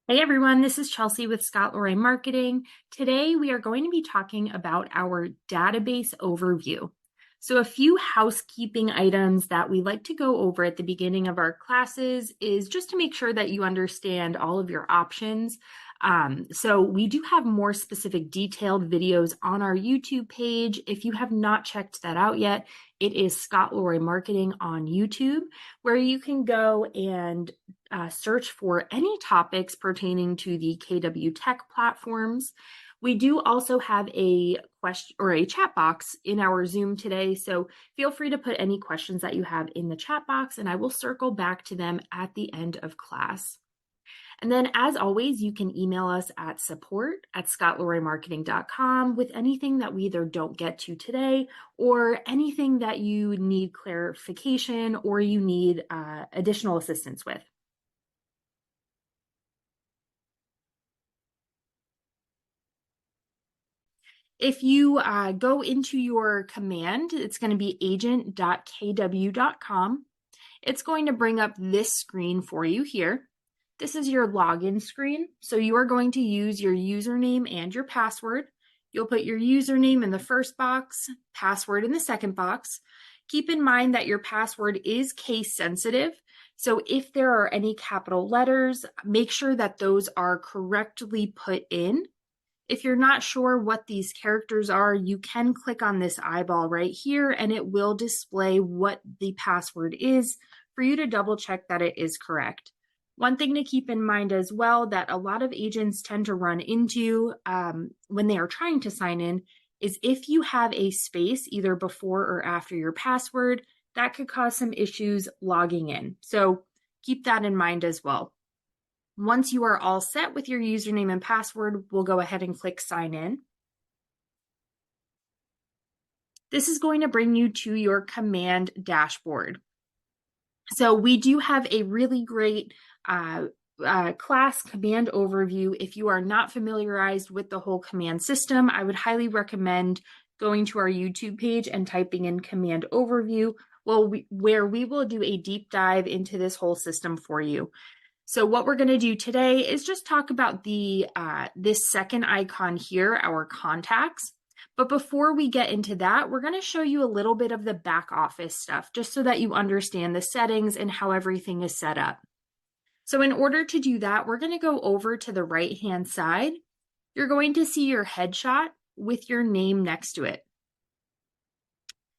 Hey everyone, this is Chelsea with Scott Lorraine Marketing. Today we are going to be talking about our database overview. So a few housekeeping items that we like to go over at the beginning of our classes is just to make sure that you understand all of your options. So we do have more specific detailed videos on our YouTube page. If you have not checked that out yet, it is Scott Lorraine Marketing on YouTube, where you can go and search for any topics pertaining to the KW Tech platforms. We do also have a question or a chat box in our Zoom today, so feel free to put any questions that you have in the chat box, and I will circle back to them at the end of class. And then, as always, you can email us at support@scottlorrainemarketing.com with anything that we either don't get to today or anything that you need clarification or you need additional assistance with. If you go into your command, it's going to be agent.kw.com. It's going to bring up this screen for you here. This is your login screen. So you are going to use your username and your password. You'll put your username in the first box, password in the second box. Keep in mind that your password is case sensitive. So if there are any capital letters, make sure that those are correctly put in. If you're not sure what these characters are, you can click on this eyeball right here and it will display what the password is for you to double check that it is correct. One thing to keep in mind as well that a lot of agents tend to run into when they are trying to sign in is if you have a space either before or after your password, that could cause some issues logging in. So keep that in mind as well. Once you are all set with your username and password, we'll go ahead and click sign in. This is going to bring you to your command dashboard. So we do have a really great class command overview. If you are not familiarized with the whole command system, I would highly recommend going to our YouTube page and typing in command overview, where we will do a deep dive into this whole system for you. So what we're going to do today is just talk about this second icon here, our contacts. But before we get into that, we're going to show you a little bit of the back office stuff, just so that you understand the settings and how everything is set up. So in order to do that, we're going to go over to the right-hand side. You're going to see your headshot with your name next to it.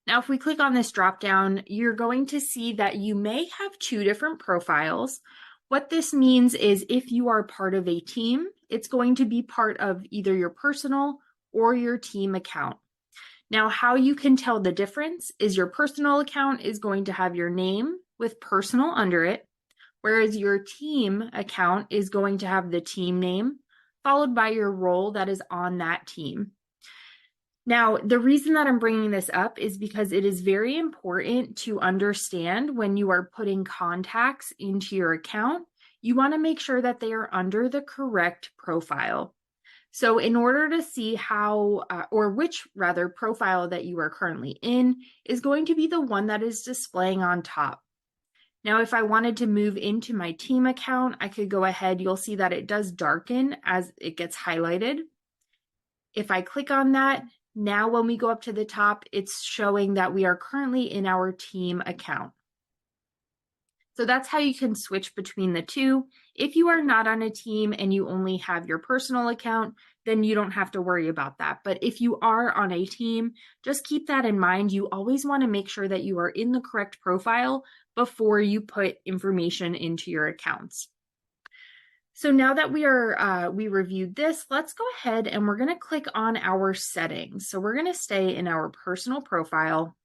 Now, if we click on this drop-down, you're going to see that you may have two different profiles. What this means is if you are part of a team, it's going to be part of either your personal or your team account. Now, how you can tell the difference is your personal account is going to have your name with personal under it, whereas your team account is going to have the team name followed by your role that is on that team. Now, the reason that I'm bringing this up is because it is very important to understand when you are putting contacts into your account, you want to make sure that they are under the correct profile. So in order to see which profile that you are currently in is going to be the one that is displaying on top. Now, if I wanted to move into my team account, I could go ahead. You'll see that it does darken as it gets highlighted. If I click on that, now when we go up to the top, it's showing that we are currently in our team account. So that's how you can switch between the two. If you are not on a team and you only have your personal account, then you don't have to worry about that. But if you are on a team, just keep that in mind. You always want to make sure that you are in the correct profile before you put information into your accounts. So now that we reviewed this, let's go ahead and we're going to click on our settings. So we're going to stay in our personal profile.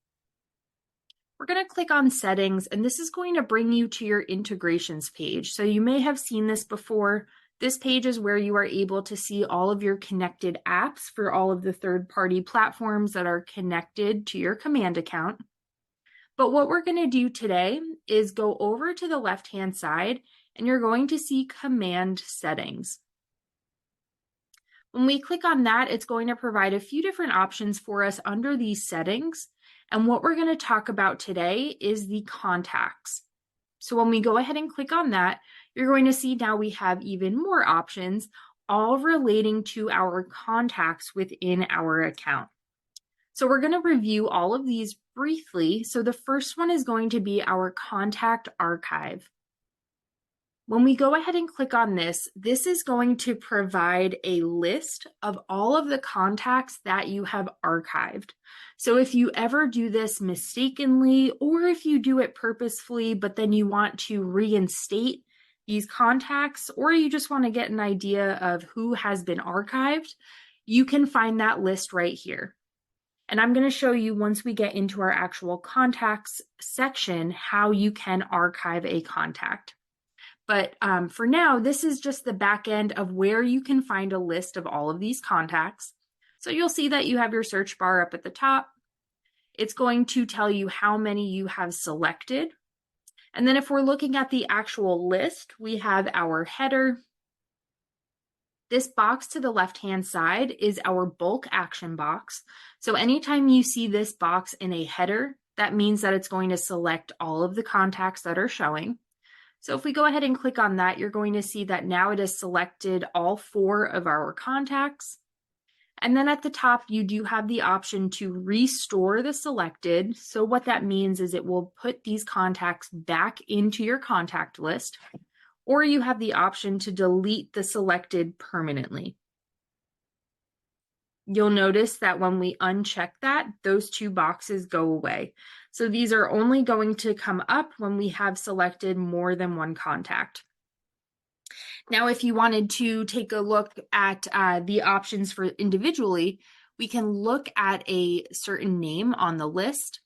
We're going to click on settings, and this is going to bring you to your integrations page. So you may have seen this before. This page is where you are able to see all of your connected apps for all of the third-party platforms that are connected to your command account. But what we're going to do today is go over to the left-hand side, and you're going to see command settings. When we click on that, it's going to provide a few different options for us under these settings. And what we're going to talk about today is the contacts. So when we go ahead and click on that, you're going to see now we have even more options, all relating to our contacts within our account. So we're going to review all of these briefly. So the first one is going to be our contact archive. When we go ahead and click on this, this is going to provide a list of all of the contacts that you have archived. So if you ever do this mistakenly, or if you do it purposefully, but then you want to reinstate these contacts, or you just want to get an idea of who has been archived, you can find that list right here. And I'm going to show you once we get into our actual contacts section, how you can archive a contact. But for now, this is just the back end of where you can find a list of all of these contacts. So you'll see that you have your search bar up at the top. It's going to tell you how many you have selected. And then if we're looking at the actual list, we have our header. This box to the left-hand side is our bulk action box. So anytime you see this box in a header, that means that it's going to select all of the contacts that are showing. So if we go ahead and click on that, you're going to see that now it has selected all 4 of our contacts. And then at the top, you do have the option to restore the selected. So what that means is it will put these contacts back into your contact list, or you have the option to delete the selected permanently. You'll notice that when we uncheck that, those 2 boxes go away. So these are only going to come up when we have selected more than one contact. Now, if you wanted to take a look at the options for individually, we can look at a certain name on the list,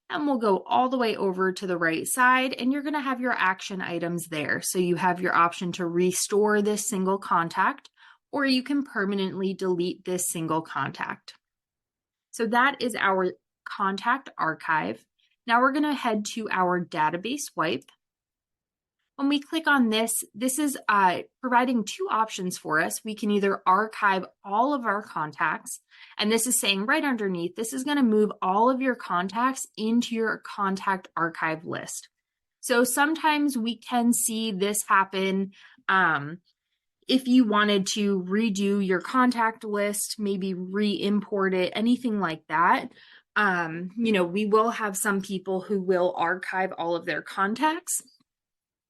and we'll go all the way over to the right side, and you're going to have your action items there. So you have your option to restore this single contact, or you can permanently delete this single contact. So that is our contact archive. Now we're going to head to our database wipe. When we click on this, this is providing 2 options for us. We can either archive all of our contacts, and this is saying right underneath, this is going to move all of your contacts into your contact archive list. So sometimes we can see this happen if you wanted to redo your contact list, maybe re-import it, anything like that. We will have some people who will archive all of their contacts.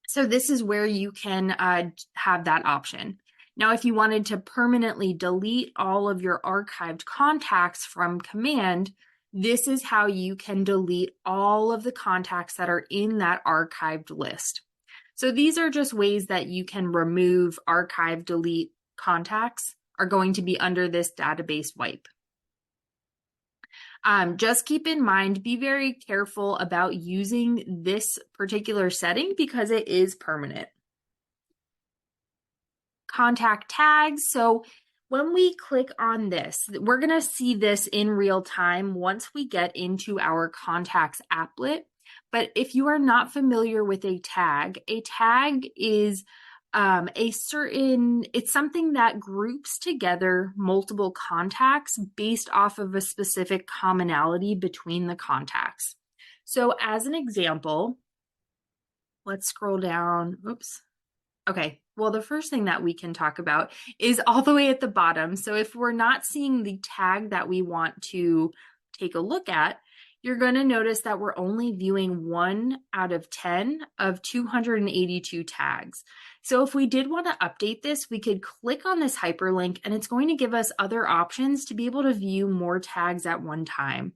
So this is where you can have that option. Now, if you wanted to permanently delete all of your archived contacts from command, this is how you can delete all of the contacts that are in that archived list. So these are just ways that you can remove, archive, delete contacts are going to be under this database wipe. Just keep in mind, be very careful about using this particular setting because it is permanent. Contact tags. So when we click on this, we're going to see this in real time once we get into our contacts applet. But if you are not familiar with a tag is it's something that groups together multiple contacts based off of a specific commonality between the contacts. So as an example, let's scroll down. Oops. Okay, well, the first thing that we can talk about is all the way at the bottom. So if we're not seeing the tag that we want to take a look at, you're going to notice that we're only viewing 1 out of 10 of 282 tags. So if we did want to update this, we could click on this hyperlink and it's going to give us other options to be able to view more tags at one time.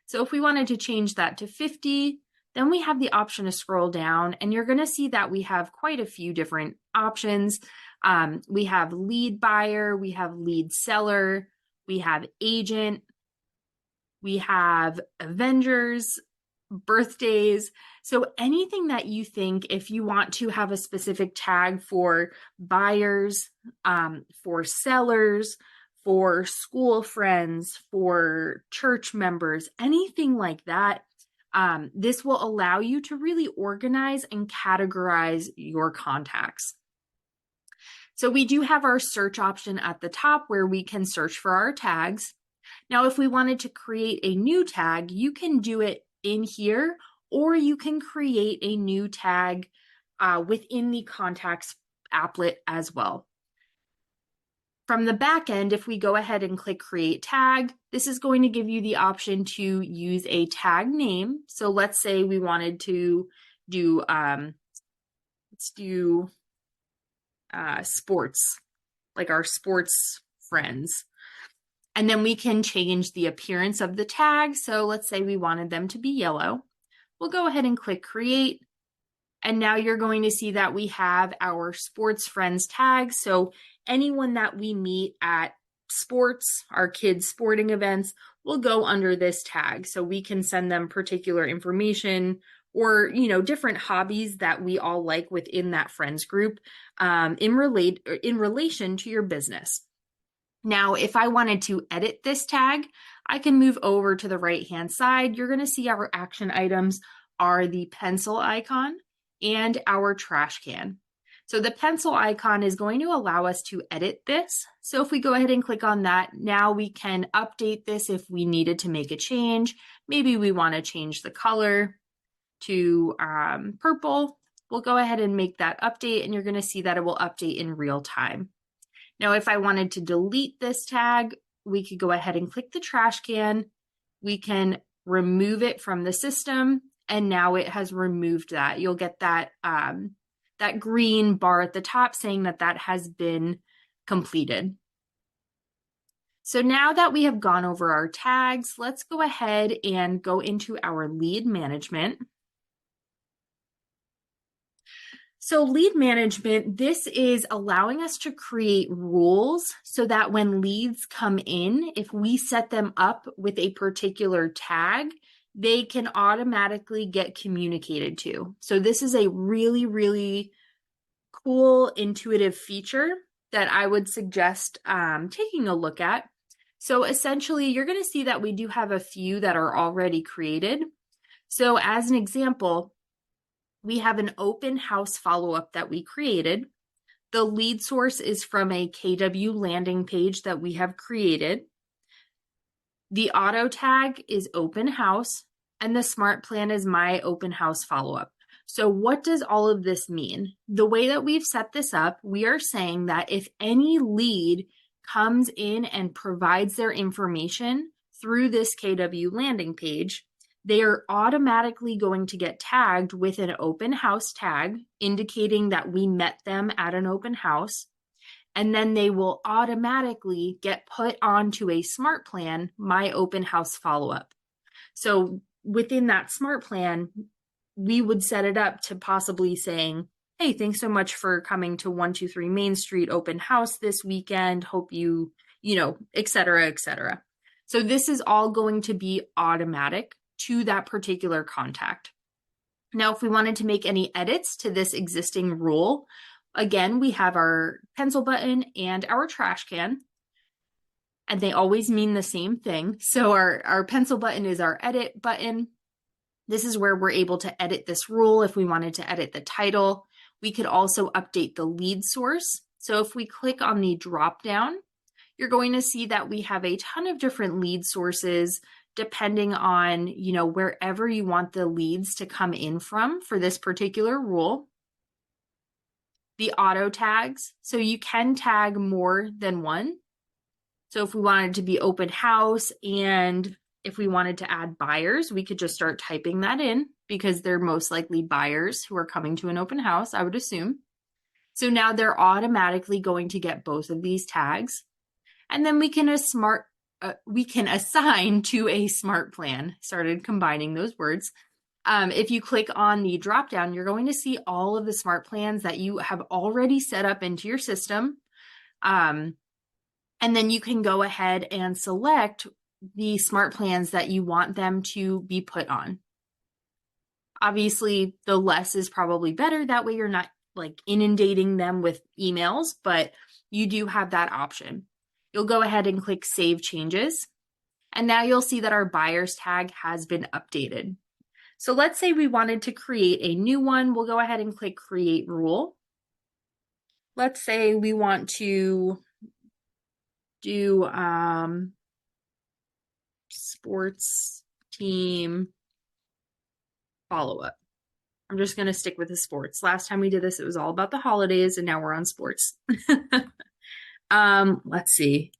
So if we wanted to change that to 50, then we have the option to scroll down and you're going to see that we have quite a few different options. We have lead buyer, we have lead seller, we have agent, we have Avengers, birthdays. So anything that you think, if you want to have a specific tag for buyers, for sellers, for school friends, for church members, anything like that, this will allow you to really organize and categorize your contacts. So we do have our search option at the top where we can search for our tags. Now, if we wanted to create a new tag, you can do it in here, or you can create a new tag within the contacts applet as well. From the back end, if we go ahead and click create tag, this is going to give you the option to use a tag name. So let's say we wanted to do, let's do sports, like our sports friends. And then we can change the appearance of the tag. So let's say we wanted them to be yellow. We'll go ahead and click create. And now you're going to see that we have our sports friends tag. So anyone that we meet at sports, our kids' sporting events, will go under this tag. So we can send them particular information or, different hobbies that we all like within that friends group in relation to your business. Now, if I wanted to edit this tag, I can move over to the right-hand side. You're going to see our action items are the pencil icon and our trash can. So the pencil icon is going to allow us to edit this. So if we go ahead and click on that, now we can update this if we needed to make a change. Maybe we want to change the color to purple. We'll go ahead and make that update, and you're going to see that it will update in real time. Now, if I wanted to delete this tag, we could go ahead and click the trash can. We can remove it from the system, and now it has removed that. You'll get that, that green bar at the top saying that that has been completed. So now that we have gone over our tags, let's go ahead and go into our lead management. So lead management, this is allowing us to create rules so that when leads come in, if we set them up with a particular tag, they can automatically get communicated to. So this is a really, really cool, intuitive feature that I would suggest taking a look at. So essentially, you're going to see that we do have a few that are already created. So as an example, we have an open house follow-up that we created. The lead source is from a KW landing page that we have created. The auto tag is open house, and the smart plan is my open house follow-up. So what does all of this mean? The way that we've set this up, we are saying that if any lead comes in and provides their information through this KW landing page, they are automatically going to get tagged with an open house tag, indicating that we met them at an open house. And then they will automatically get put onto a smart plan, my open house follow-up. So within that smart plan, we would set it up to possibly saying, hey, thanks so much for coming to 123 Main Street open house this weekend. Hope you, et cetera, et cetera. So this is all going to be automatic to that particular contact. Now, if we wanted to make any edits to this existing rule, again, we have our pencil button and our trash can, and they always mean the same thing. So our pencil button is our edit button. This is where we're able to edit this rule. If we wanted to edit the title, we could also update the lead source. So if we click on the drop down, you're going to see that we have a ton of different lead sources depending on, wherever you want the leads to come in from for this particular rule. The auto tags, so you can tag more than one. So if we wanted to be open house and if we wanted to add buyers, we could just start typing that in because they're most likely buyers who are coming to an open house, I would assume. So now they're automatically going to get both of these tags. And then we can assign to a smart plan. Started combining those words. If you click on the drop down, you're going to see all of the smart plans that you have already set up into your system. And then you can go ahead and select the smart plans that you want them to be put on. Obviously, the less is probably better. That way you're not inundating them with emails, but you do have that option. You'll go ahead and click Save Changes. And now you'll see that our buyers tag has been updated. So let's say we wanted to create a new one. We'll go ahead and click Create Rule. Let's say we want to do sports team follow-up. I'm just going to stick with the sports. Last time we did this, it was all about the holidays, and now we're on sports. Let's see.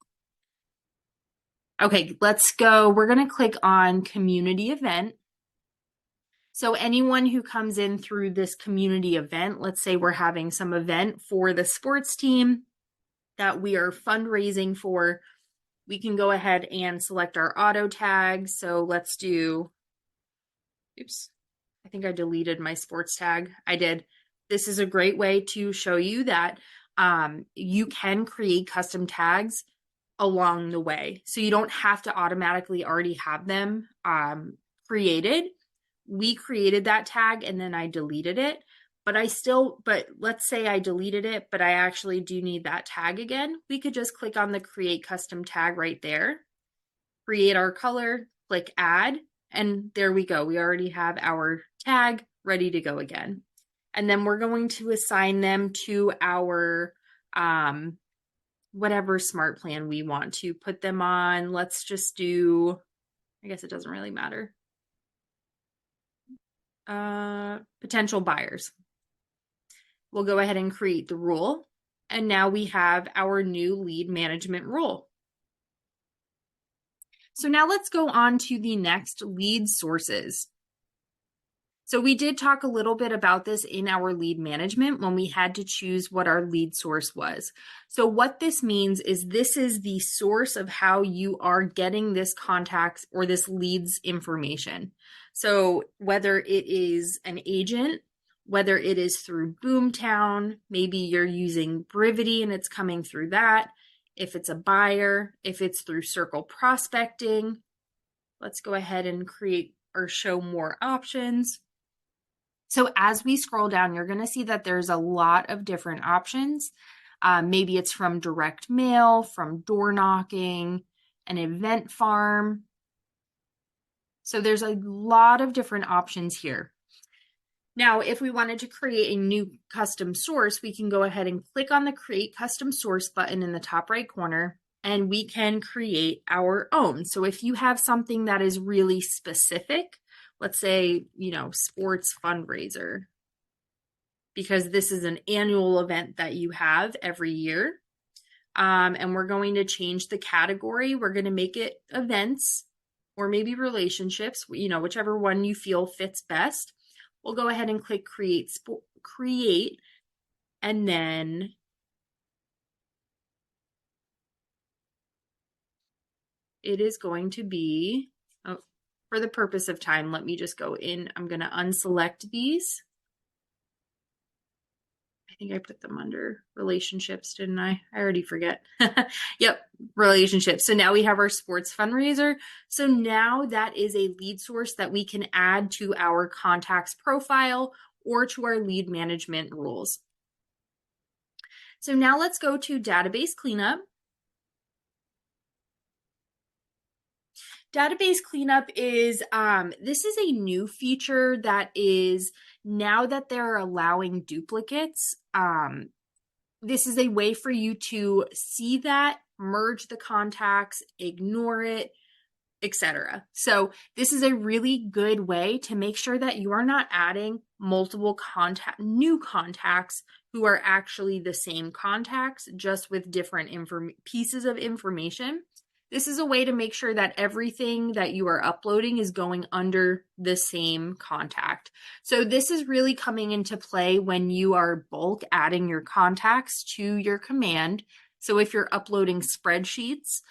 Okay, let's go. We're going to click on community event. So anyone who comes in through this community event, let's say we're having some event for the sports team that we are fundraising for, we can go ahead and select our auto tag. So let's do, oops, I think I deleted my sports tag. I did. This is a great way to show you that you can create custom tags along the way. So you don't have to automatically already have them created. We created that tag and then I deleted it, but let's say I deleted it, but I actually do need that tag again. We could just click on the create custom tag right there, create our color, click add, and there we go. We already have our tag ready to go again. And then we're going to assign them to our whatever smart plan we want to put them on. Let's just do, I guess it doesn't really matter. Potential buyers. We'll go ahead and create the rule. And now we have our new lead management rule. So now let's go on to the next, lead sources. So we did talk a little bit about this in our lead management when we had to choose what our lead source was. So what this means is this is the source of how you are getting this contact or this lead's information. So whether it is an agent, whether it is through Boomtown, maybe you're using Brivity and it's coming through that. If it's a buyer, if it's through Circle Prospecting, let's go ahead and create or show more options. So as we scroll down, you're going to see that there's a lot of different options. Maybe it's from direct mail, from door knocking, an event farm. So there's a lot of different options here. Now, if we wanted to create a new custom source, we can go ahead and click on the Create Custom Source button in the top right corner, and we can create our own. So if you have something that is really specific, let's say, sports fundraiser, because this is an annual event that you have every year. And we're going to change the category. We're going to make it events or maybe relationships, whichever one you feel fits best. We'll go ahead and click create, and then it is going to be, for the purpose of time, let me just go in. I'm going to unselect these. I think I put them under relationships, didn't I? I already forget. Yep, relationships. So now we have our sports fundraiser. So now that is a lead source that we can add to our contacts profile or to our lead management rules. So now let's go to database cleanup. Database cleanup is, this is a new feature that is, now that they're allowing duplicates, this is a way for you to see that, merge the contacts, ignore it, etc. So this is a really good way to make sure that you are not adding multiple new contacts who are actually the same contacts, just with different pieces of information. This is a way to make sure that everything that you are uploading is going under the same contact. So this is really coming into play when you are bulk adding your contacts to your command. So if you're uploading spreadsheets,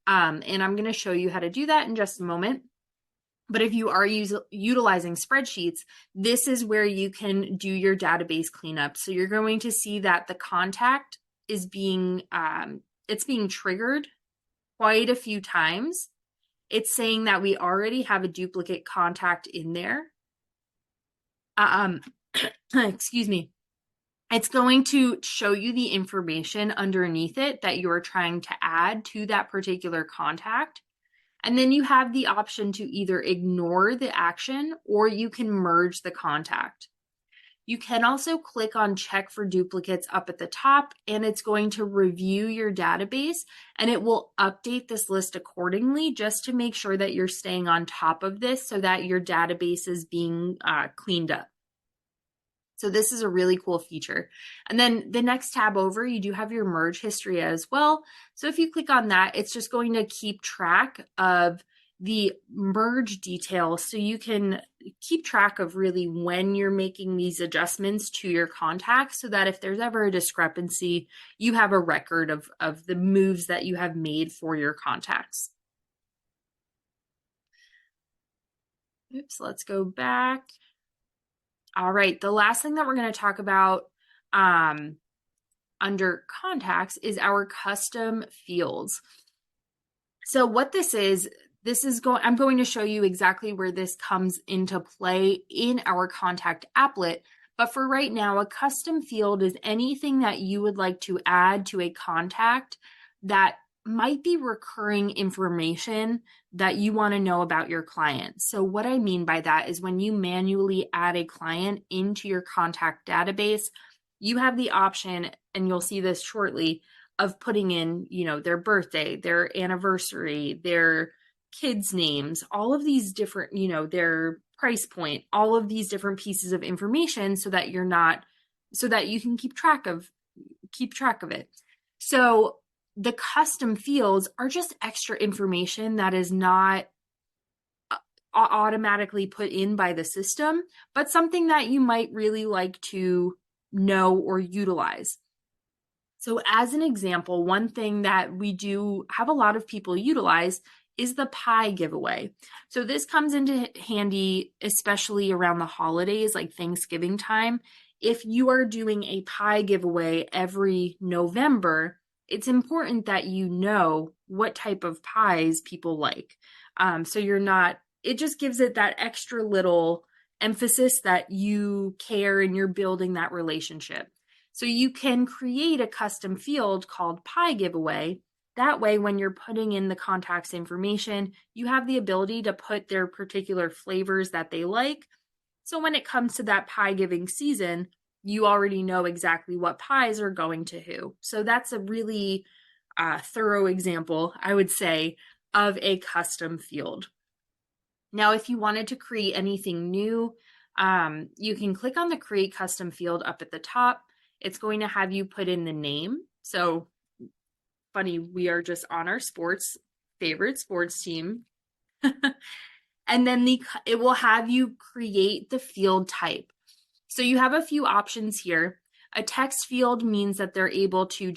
and I'm going to show you how to do that in just a moment. But if you are utilizing spreadsheets, this is where you can do your database cleanup. So you're going to see that the contact is being triggered quite a few times. It's saying that we already have a duplicate contact in there. Excuse me. It's going to show you the information underneath it that you are trying to add to that particular contact. And then you have the option to either ignore the action or you can merge the contact. You can also click on check for duplicates up at the top, and it's going to review your database and it will update this list accordingly just to make sure that you're staying on top of this so that your database is being cleaned up. So this is a really cool feature. And then the next tab over, you do have your merge history as well. So if you click on that, it's just going to keep track of the merge details so you can keep track of really when you're making these adjustments to your contacts so that if there's ever a discrepancy, you have a record of the moves that you have made for your contacts. Oops, let's go back. All right, the last thing that we're going to talk about under contacts is our custom fields. So what this is I'm going to show you exactly where this comes into play in our contact applet. But for right now, a custom field is anything that you would like to add to a contact that might be recurring information that you want to know about your client. So what I mean by that is when you manually add a client into your contact database, you have the option, and you'll see this shortly, of putting in, their birthday, their anniversary, their kids' names, all of these different, their price point, all of these different pieces of information so that you can keep track of it. So the custom fields are just extra information that is not automatically put in by the system, but something that you might really like to know or utilize. So as an example, one thing that we do have a lot of people utilize is the pie giveaway. So this comes into handy, especially around the holidays, like Thanksgiving time. If you are doing a pie giveaway every November, it's important that you know what type of pies people like. So it just gives it that extra little emphasis that you care and you're building that relationship. So you can create a custom field called pie giveaway. That way, when you're putting in the contact's information, you have the ability to put their particular flavors that they like. So when it comes to that pie giving season, you already know exactly what pies are going to who. So that's a really thorough example, I would say, of a custom field. Now, if you wanted to create anything new, you can click on the Create Custom Field up at the top. It's going to have you put in the name. So funny, we are just on our favorite sports team. And then it will have you create the field type. So you have a few options here. A text field means that they're able to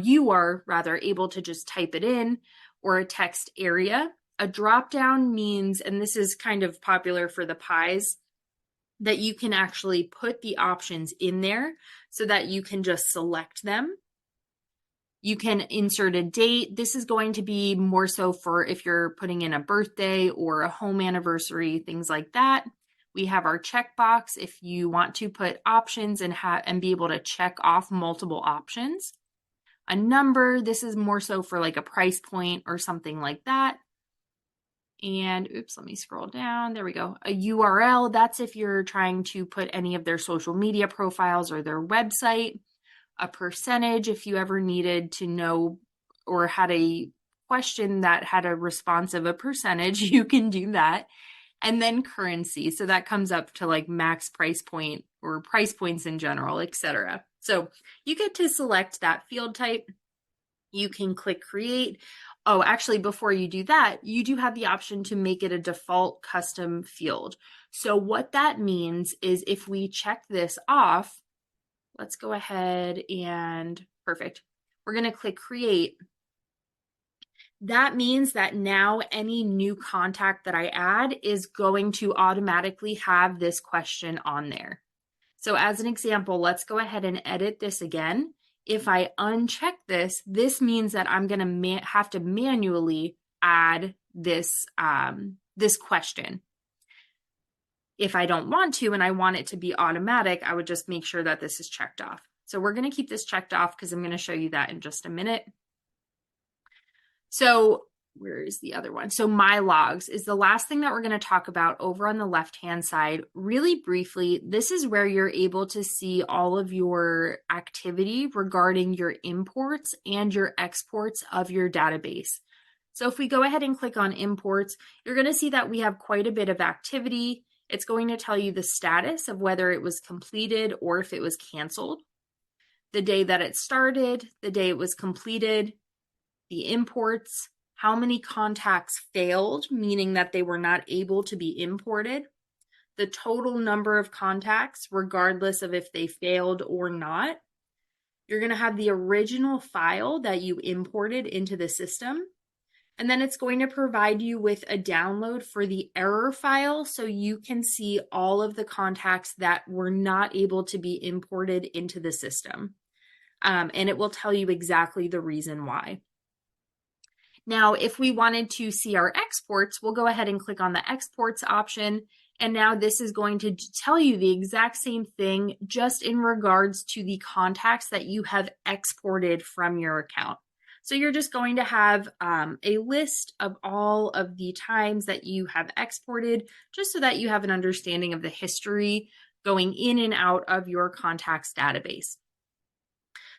you are rather able to just type it in, or a text area. A drop down means, and this is kind of popular for the pies, that you can actually put the options in there so that you can just select them. You can insert a date. This is going to be more so for if you're putting in a birthday or a home anniversary, things like that. We have our checkbox if you want to put options and be able to check off multiple options. A number, this is more so for like a price point or something like that. And oops, let me scroll down. There we go. A URL, that's if you're trying to put any of their social media profiles or their website. A percentage, if you ever needed to know or had a question that had a response of a percentage, you can do that. And then currency. So that comes up to like max price point or price points in general, etc. So you get to select that field type. You can click create. Oh, actually, before you do that, you do have the option to make it a default custom field. So what that means is if we check this off, let's go ahead and perfect. We're going to click create. That means that now any new contact that I add is going to automatically have this question on there. So as an example, let's go ahead and edit this again. If I uncheck this, this means that I'm going to have to manually add this, this question. If I don't want to and I want it to be automatic, I would just make sure that this is checked off. So we're going to keep this checked off because I'm going to show you that in just a minute. So where is the other one? So my logs is the last thing that we're going to talk about over on the left-hand side. Really briefly, this is where you're able to see all of your activity regarding your imports and your exports of your database. So if we go ahead and click on imports, you're going to see that we have quite a bit of activity. It's going to tell you the status of whether it was completed or if it was canceled, the day that it started, the day it was completed, the imports, how many contacts failed, meaning that they were not able to be imported, the total number of contacts, regardless of if they failed or not. You're going to have the original file that you imported into the system. And then it's going to provide you with a download for the error file so you can see all of the contacts that were not able to be imported into the system. And it will tell you exactly the reason why. Now, if we wanted to see our exports, we'll go ahead and click on the exports option. And now this is going to tell you the exact same thing, just in regards to the contacts that you have exported from your account. So you're just going to have a list of all of the times that you have exported, just so that you have an understanding of the history going in and out of your contacts database.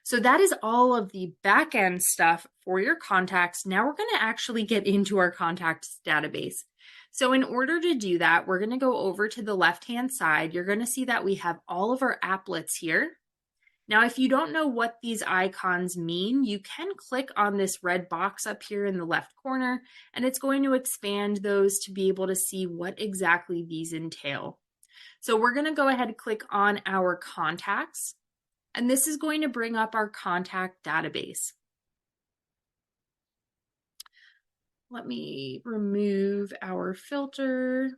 So that is all of the back-end stuff for your contacts. Now we're going to actually get into our contacts database. So in order to do that, we're going to go over to the left-hand side. You're going to see that we have all of our applets here. Now, if you don't know what these icons mean, you can click on this red box up here in the left corner, and it's going to expand those to be able to see what exactly these entail. So we're going to go ahead and click on our contacts. And this is going to bring up our contact database. Let me remove our filter.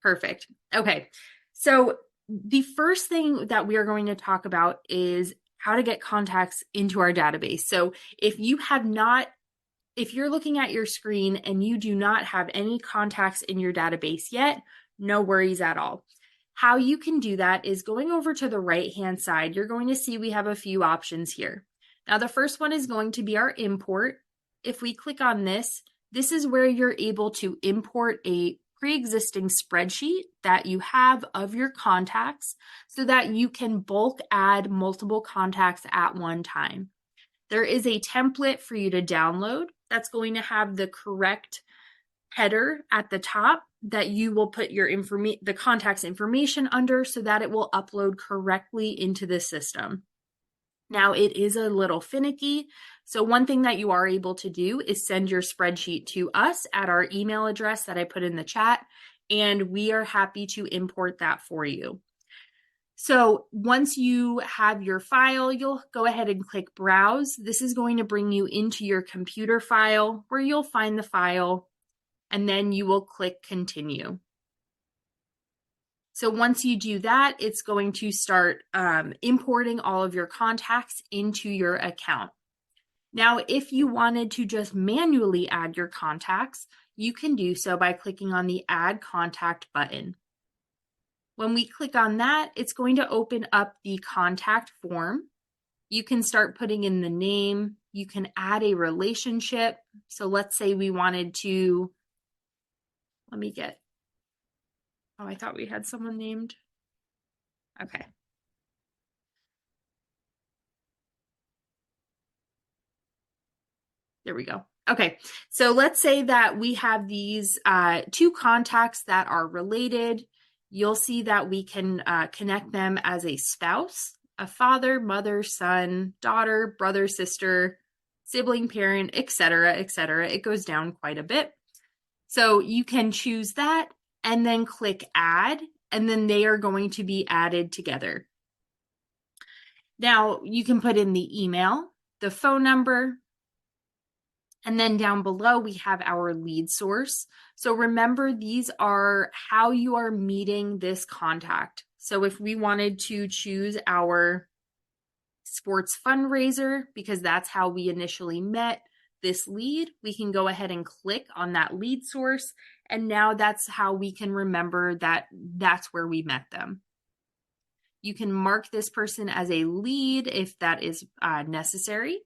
Perfect. Okay, so the first thing that we are going to talk about is how to get contacts into our database. So if you're looking at your screen and you do not have any contacts in your database yet, no worries at all. How you can do that is going over to the right-hand side. You're going to see we have a few options here. Now, the first one is going to be our import. If we click on this, this is where you're able to import a pre-existing spreadsheet that you have of your contacts so that you can bulk add multiple contacts at one time. There is a template for you to download that's going to have the correct header at the top that you will put your the contact's information under so that it will upload correctly into the system. Now, it is a little finicky, so one thing that you are able to do is send your spreadsheet to us at our email address that I put in the chat, and we are happy to import that for you. So once you have your file, you'll go ahead and click Browse. This is going to bring you into your computer file where you'll find the file, and then you will click Continue. So once you do that, it's going to start importing all of your contacts into your account. Now, if you wanted to just manually add your contacts, you can do so by clicking on the Add Contact button. When we click on that, it's going to open up the contact form. You can start putting in the name. You can add a relationship. So let's say we wanted to, I thought we had someone named. Okay. There we go. Okay, so let's say that we have these two contacts that are related. You'll see that we can connect them as a spouse, a father, mother, son, daughter, brother, sister, sibling, parent, etc., etc. It goes down quite a bit. So you can choose that and then click Add, and then they are going to be added together. Now, you can put in the email, the phone number, and then down below, we have our lead source. So remember, these are how you are meeting this contact. So if we wanted to choose our sports fundraiser, because that's how we initially met this lead, we can go ahead and click on that lead source. And now that's how we can remember that that's where we met them. You can mark this person as a lead if that is necessary.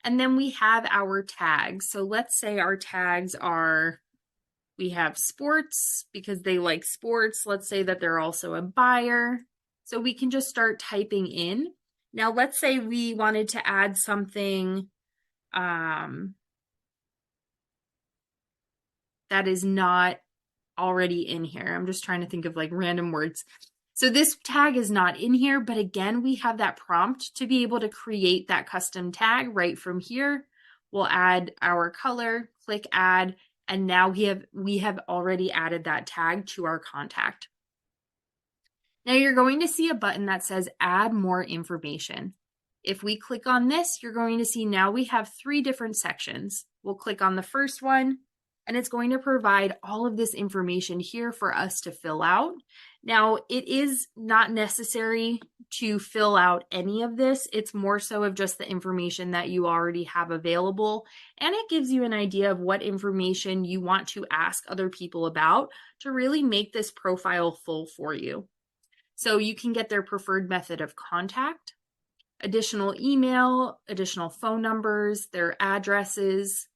And then we have our tags. So let's say our tags are, we have sports because they like sports. Let's say that they're also a buyer. So we can just start typing in. Now, let's say we wanted to add something that is not already in here. I'm just trying to think of like random words. So this tag is not in here, but again, we have that prompt to be able to create that custom tag right from here. We'll add our color, click add, and now we have already added that tag to our contact. Now you're going to see a button that says add more information. If we click on this, you're going to see now we have 3 different sections. We'll click on the first one, and it's going to provide all of this information here for us to fill out. Now, it is not necessary to fill out any of this. It's more so of just the information that you already have available, and it gives you an idea of what information you want to ask other people about to really make this profile full for you. So you can get their preferred method of contact, additional email, additional phone numbers, their addresses.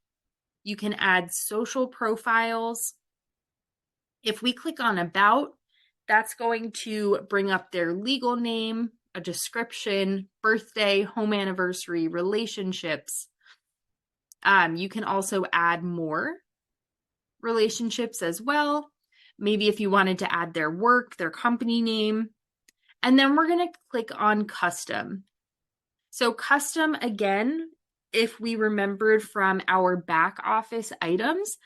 You can add social profiles. If we click on About, that's going to bring up their legal name, a description, birthday, home anniversary, relationships. You can also add more relationships as well. Maybe if you wanted to add their work, their company name. And then we're going to click on Custom. So custom, again, if we remembered from our back office items,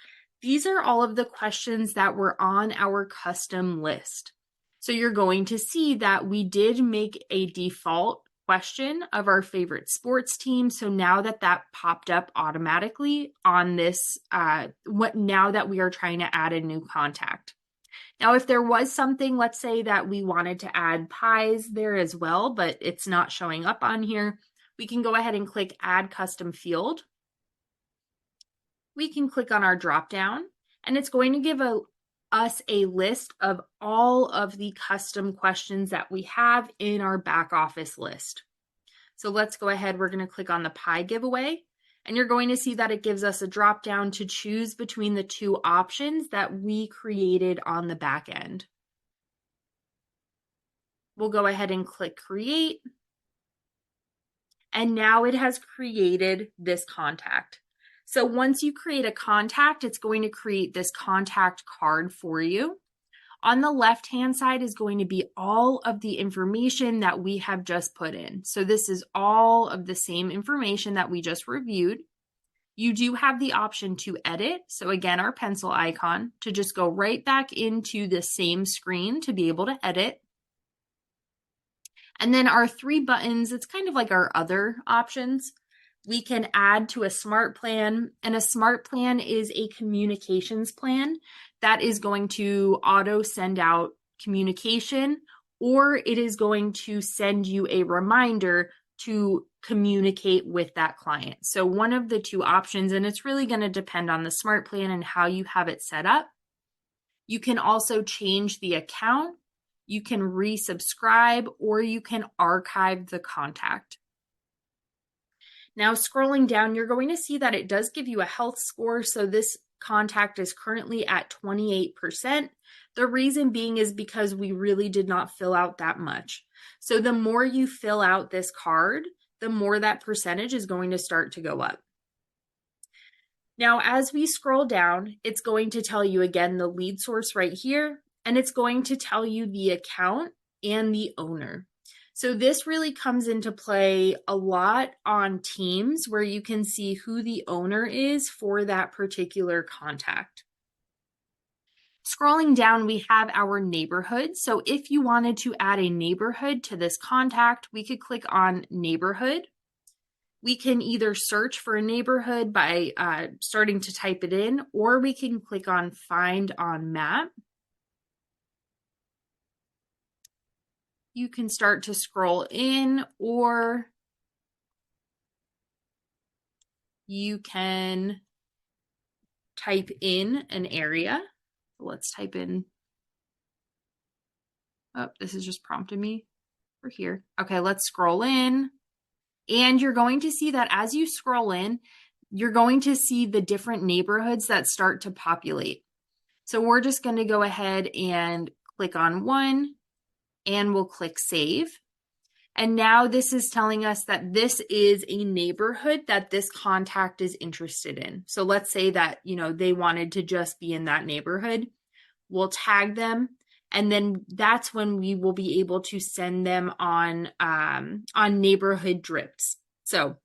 these are all of the questions that were on our custom list. So you're going to see that we did make a default question of our favorite sports team. So now that popped up automatically on this, now that we are trying to add a new contact. Now, if there was something, let's say that we wanted to add pies there as well, but it's not showing up on here, we can go ahead and click Add Custom Field. We can click on our drop down, and it's going to give us a list of all of the custom questions that we have in our back office list. So let's go ahead. We're going to click on the pie giveaway, and you're going to see that it gives us a drop down to choose between the 2 options that we created on the back end. We'll go ahead and click Create. And now it has created this contact. So once you create a contact, it's going to create this contact card for you. On the left-hand side is going to be all of the information that we have just put in. So this is all of the same information that we just reviewed. You do have the option to edit. So again, our pencil icon to just go right back into the same screen to be able to edit. And then our 3 buttons, it's kind of like our other options. We can add to a smart plan, and a smart plan is a communications plan that is going to auto send out communication, or it is going to send you a reminder to communicate with that client. So one of the 2 options, and it's really going to depend on the smart plan and how you have it set up. You can also change the account. You can resubscribe, or you can archive the contact. Now, scrolling down, you're going to see that it does give you a health score. So this contact is currently at 28%. The reason being is because we really did not fill out that much. So the more you fill out this card, the more that percentage is going to start to go up. Now, as we scroll down, it's going to tell you again the lead source right here, and it's going to tell you the account and the owner. So this really comes into play a lot on Teams where you can see who the owner is for that particular contact. Scrolling down, we have our neighborhood. So if you wanted to add a neighborhood to this contact, we could click on neighborhood. We can either search for a neighborhood by starting to type it in, or we can click on find on map. You can start to scroll in, or you can type in an area. Let's type in, oh, this is just prompting me for here. Okay, let's scroll in, And you're going to see that as you scroll in, you're going to see the different neighborhoods that start to populate. So we're just going to go ahead and click on one and we'll click save. And now this is telling us that this is a neighborhood that this contact is interested in. So let's say that, they wanted to just be in that neighborhood. We'll tag them. And then that's when we will be able to send them on neighborhood drips. So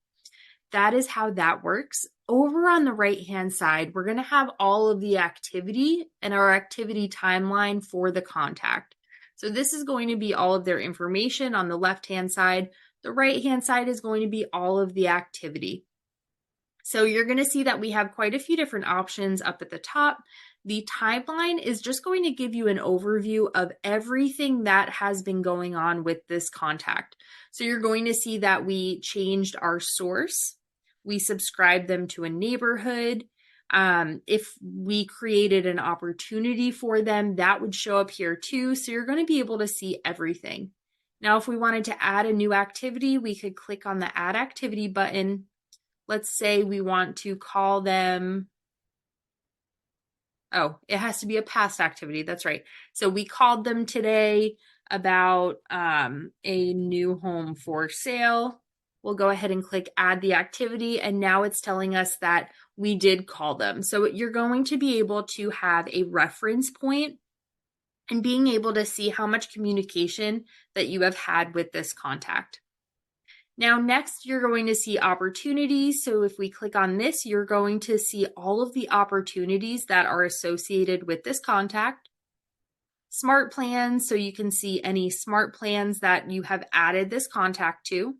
that is how that works. Over on the right-hand side, we're going to have all of the activity and our activity timeline for the contact. So this is going to be all of their information on the left-hand side. The right-hand side is going to be all of the activity. So you're going to see that we have quite a few different options up at the top. The timeline is just going to give you an overview of everything that has been going on with this contact. So you're going to see that we changed our source. We subscribed them to a neighborhood. If we created an opportunity for them, that would show up here too. So you're going to be able to see everything. Now, if we wanted to add a new activity, we could click on the Add Activity button. Let's say we want to call them, it has to be a past activity. That's right. So we called them today about a new home for sale. We'll go ahead and click Add the Activity, and now it's telling us that we did call them. So you're going to be able to have a reference point and being able to see how much communication that you have had with this contact. Now, next, you're going to see opportunities. So if we click on this, you're going to see all of the opportunities that are associated with this contact. Smart plans, so you can see any smart plans that you have added this contact to.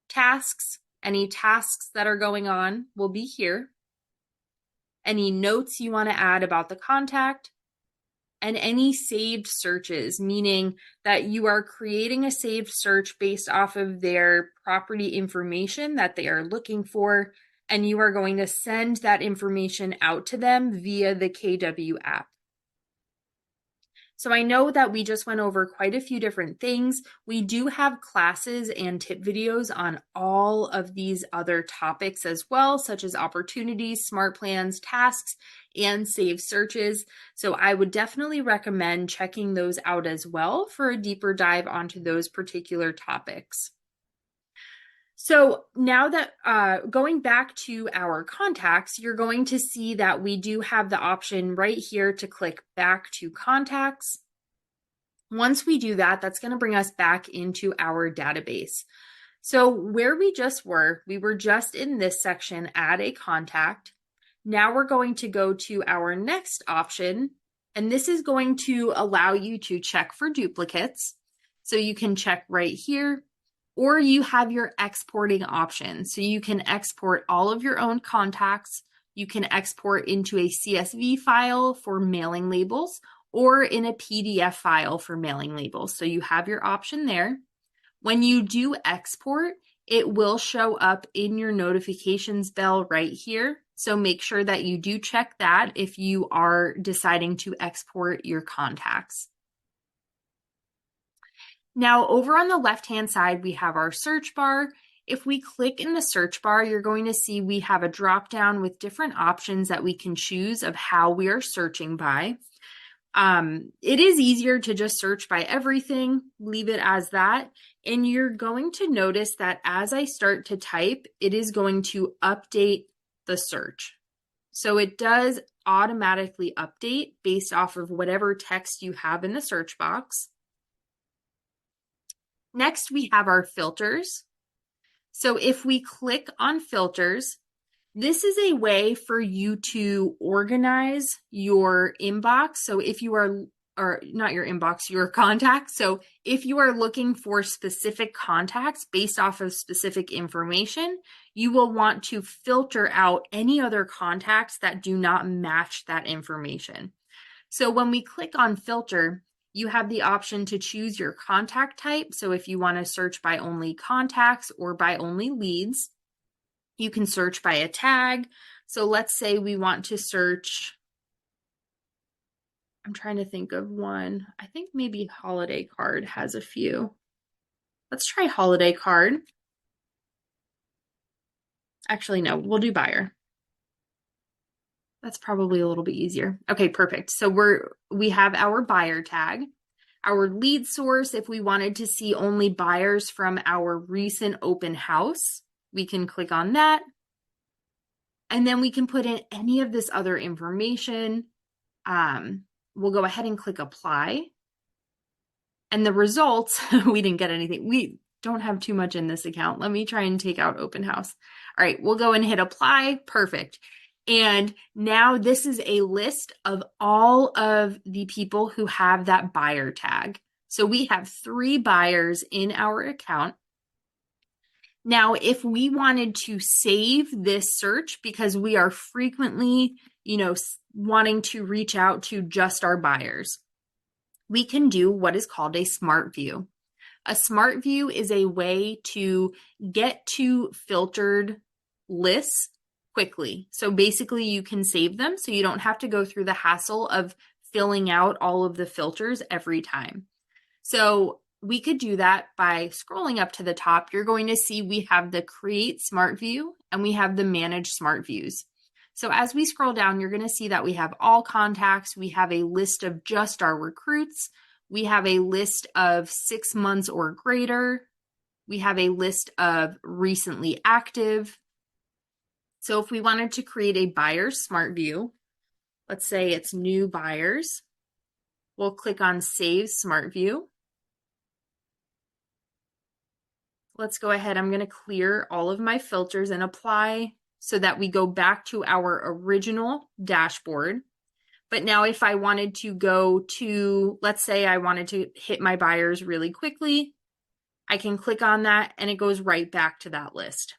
Tasks, any tasks that are going on will be here. Any notes you want to add about the contact. And any saved searches, meaning that you are creating a saved search based off of their property information that they are looking for, and you are going to send that information out to them via the KW app. So I know that we just went over quite a few different things. We do have classes and tip videos on all of these other topics as well, such as opportunities, smart plans, tasks, and save searches. So I would definitely recommend checking those out as well for a deeper dive onto those particular topics. So now that going back to our contacts, you're going to see that we do have the option right here to click back to contacts. Once we do that, that's going to bring us back into our database. So where we were just in this section, add a contact. Now we're going to go to our next option, and this is going to allow you to check for duplicates. So you can check right here. Or you have your exporting option. So you can export all of your own contacts. You can export into a CSV file for mailing labels or in a PDF file for mailing labels. So you have your option there. When you do export, it will show up in your notifications bell right here. So make sure that you do check that if you are deciding to export your contacts. Now, over on the left-hand side, we have our search bar. If we click in the search bar, you're going to see we have a drop-down with different options that we can choose of how we are searching by. It is easier to just search by everything, leave it as that, and you're going to notice that as I start to type, it is going to update the search. So it does automatically update based off of whatever text you have in the search box. Next, we have our filters. So if we click on filters, this is a way for you to organize your inbox. So if you are, or not your inbox, your contacts. So if you are looking for specific contacts based off of specific information, you will want to filter out any other contacts that do not match that information. So when we click on filter, you have the option to choose your contact type. So if you want to search by only contacts or by only leads, you can search by a tag. So let's say we want to search, I'm trying to think of one. I think maybe holiday card has a few. Let's try holiday card. Actually, no, we'll do buyer. That's probably a little bit easier. Okay, perfect. So we have our buyer tag. Our lead source, if we wanted to see only buyers from our recent open house, we can click on that. And then we can put in any of this other information. We'll go ahead and click apply. And the results, we didn't get anything. We don't have too much in this account. Let me try and take out open house. All right, we'll go and hit apply. Perfect. And now this is a list of all of the people who have that buyer tag. So we have 3 buyers in our account. Now, if we wanted to save this search because we are frequently, wanting to reach out to just our buyers, we can do what is called a smart view. A smart view is a way to get to filtered lists quickly. So basically you can save them so you don't have to go through the hassle of filling out all of the filters every time. So we could do that by scrolling up to the top. You're going to see we have the create smart view and we have the manage smart views. So as we scroll down, you're going to see that we have all contacts. We have a list of just our recruits. We have a list of 6 months or greater. We have a list of recently active. So if we wanted to create a buyer's smart view, let's say it's new buyers, we'll click on save smart view. Let's go ahead. I'm going to clear all of my filters and apply so that we go back to our original dashboard. But now if I wanted to go to, let's say I wanted to hit my buyers really quickly, I can click on that and it goes right back to that list.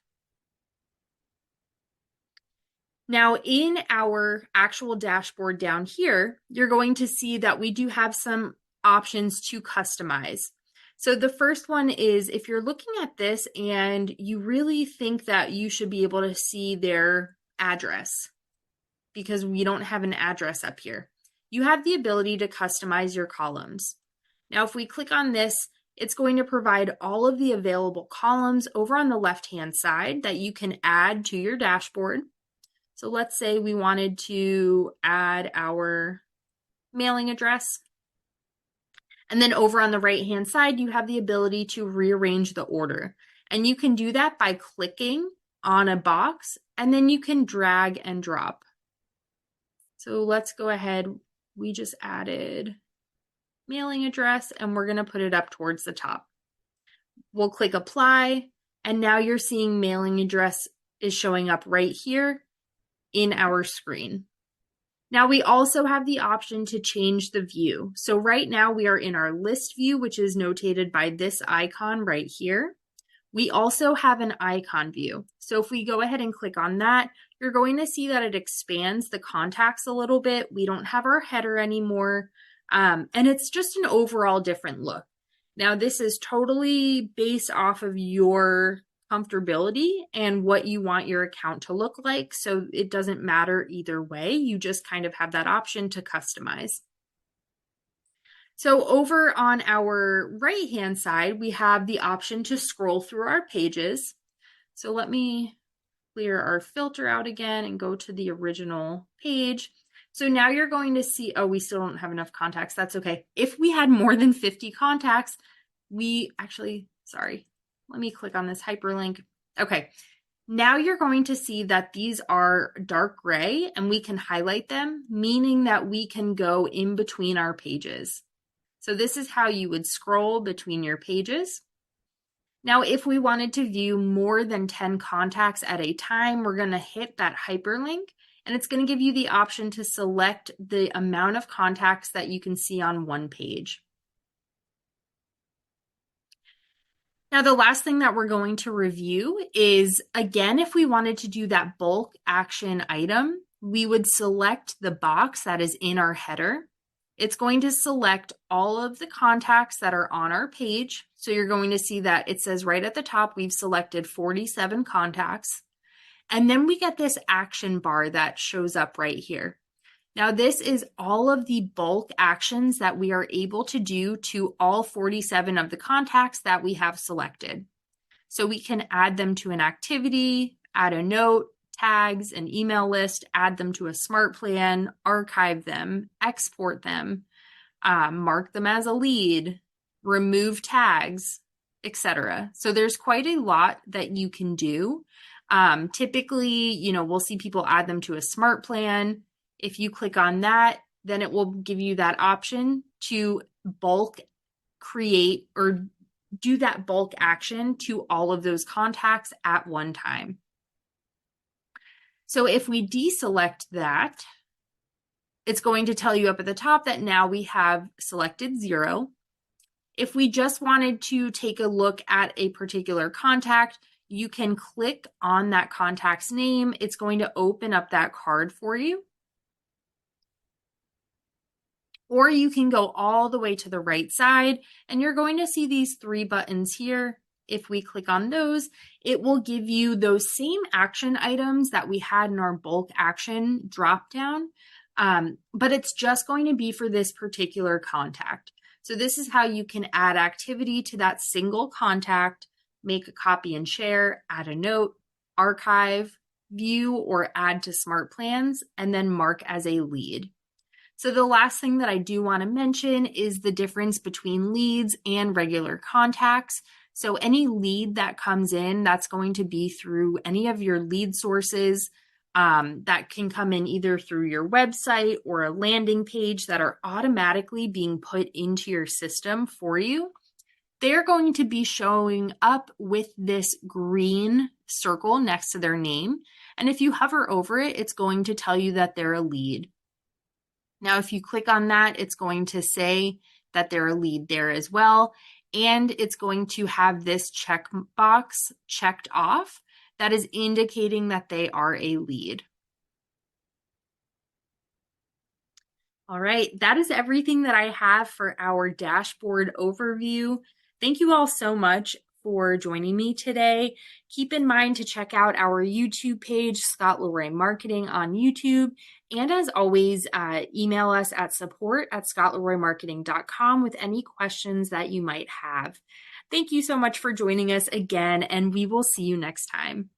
Now in our actual dashboard down here, you're going to see that we do have some options to customize. So the first one is if you're looking at this and you really think that you should be able to see their address because we don't have an address up here, you have the ability to customize your columns. Now, if we click on this, it's going to provide all of the available columns over on the left-hand side that you can add to your dashboard. So let's say we wanted to add our mailing address. And then over on the right-hand side, you have the ability to rearrange the order. And you can do that by clicking on a box, and then you can drag and drop. So let's go ahead. We just added mailing address, and we're going to put it up towards the top. We'll click apply, and now you're seeing mailing address is showing up right here in our screen. Now we also have the option to change the view. So right now we are in our list view, which is notated by this icon right here. We also have an icon view. So if we go ahead and click on that, you're going to see that it expands the contacts a little bit. We don't have our header anymore. And it's just an overall different look. Now this is totally based off of your comfortability and what you want your account to look like. So it doesn't matter either way. You just kind of have that option to customize. So over on our right-hand side, we have the option to scroll through our pages. So let me clear our filter out again and go to the original page. So now you're going to see, oh, we still don't have enough contacts. That's okay. If we had more than 50 contacts, let me click on this hyperlink. Okay, now you're going to see that these are dark gray and we can highlight them, meaning that we can go in between our pages. So this is how you would scroll between your pages. Now, if we wanted to view more than 10 contacts at a time, we're going to hit that hyperlink and it's going to give you the option to select the amount of contacts that you can see on one page. Now, the last thing that we're going to review is, again, if we wanted to do that bulk action item, we would select the box that is in our header. It's going to select all of the contacts that are on our page. So you're going to see that it says right at the top, we've selected 47 contacts. And then we get this action bar that shows up right here. Now, this is all of the bulk actions that we are able to do to all 47 of the contacts that we have selected. So we can add them to an activity, add a note, tags, an email list, add them to a smart plan, archive them, export them, mark them as a lead, remove tags, etc. So there's quite a lot that you can do. Typically, we'll see people add them to a smart plan. If you click on that, then it will give you that option to bulk create or do that bulk action to all of those contacts at one time. So if we deselect that, it's going to tell you up at the top that now we have selected 0. If we just wanted to take a look at a particular contact, you can click on that contact's name. It's going to open up that card for you. Or you can go all the way to the right side and you're going to see these 3 buttons here. If we click on those, it will give you those same action items that we had in our bulk action drop down, but it's just going to be for this particular contact. So this is how you can add activity to that single contact, make a copy and share, add a note, archive, view, or add to smart plans, and then mark as a lead. So the last thing that I do want to mention is the difference between leads and regular contacts. So any lead that comes in, that's going to be through any of your lead sources that can come in either through your website or a landing page that are automatically being put into your system for you. They're going to be showing up with this green circle next to their name. And if you hover over it, it's going to tell you that they're a lead. Now, if you click on that, it's going to say that they're a lead there as well. And it's going to have this checkbox checked off that is indicating that they are a lead. All right, that is everything that I have for our dashboard overview. Thank you all so much for joining me today. Keep in mind to check out our YouTube page, Scott Leroy Marketing on YouTube. And as always, email us at support@scottleroymarketing.com with any questions that you might have. Thank you so much for joining us again, and we will see you next time.